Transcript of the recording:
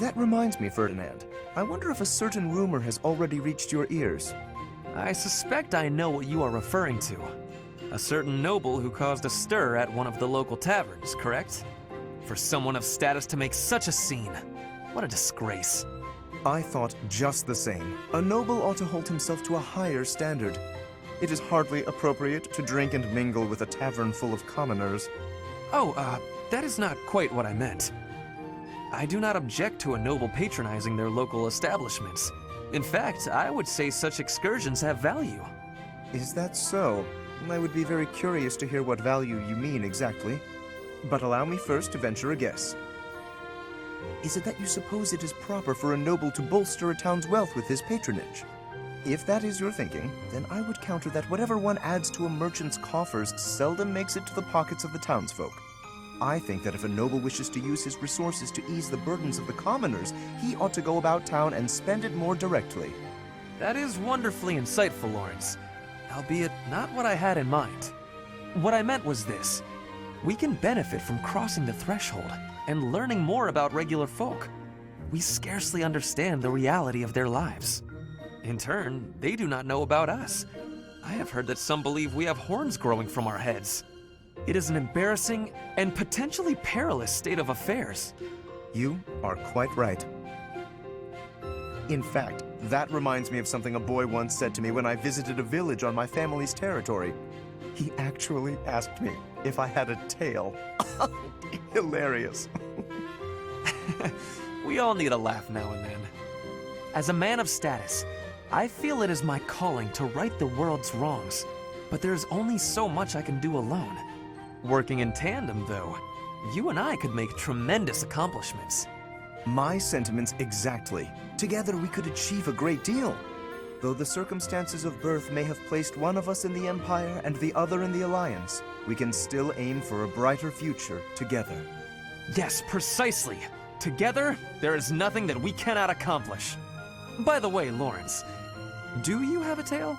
That reminds me, Ferdinand. I wonder if a certain rumor has already reached your ears. I suspect I know what you are referring to. A certain noble who caused a stir at one of the local taverns, correct? For someone of status to make such a scene. What a disgrace. I thought just the same. A noble ought to hold himself to a higher standard. It is hardly appropriate to drink and mingle with a tavern full of commoners. Oh, that is not quite what I meant. I do not object to a noble patronizing their local establishments. In fact, I would say such excursions have value. Is that so? I would be very curious to hear what value you mean exactly. But allow me first to venture a guess. Is it that you suppose it is proper for a noble to bolster a town's wealth with his patronage? If that is your thinking, then I would counter that whatever one adds to a merchant's coffers seldom makes it to the pockets of the townsfolk. I think that if a noble wishes to use his resources to ease the burdens of the commoners, he ought to go about town and spend it more directly. That is wonderfully insightful, Lorenz, albeit not what I had in mind. What I meant was this. We can benefit from crossing the threshold and learning more about regular folk. We scarcely understand the reality of their lives. In turn, they do not know about us. I have heard that some believe we have horns growing from our heads. It is an embarrassing and potentially perilous state of affairs. You are quite right. In fact, that reminds me of something a boy once said to me when I visited a village on my family's territory. He actually asked me if I had a tail. Hilarious. We all need a laugh now and then. As a man of status, I feel it is my calling to right the world's wrongs, but there is only so much I can do alone. Working in tandem, though, you and I could make tremendous accomplishments. My sentiments exactly. Together we could achieve a great deal. Though the circumstances of birth may have placed one of us in the Empire and the other in the Alliance, we can still aim for a brighter future together. Yes, precisely. Together, there is nothing that we cannot accomplish. By the way, Lorenz, do you have a tail?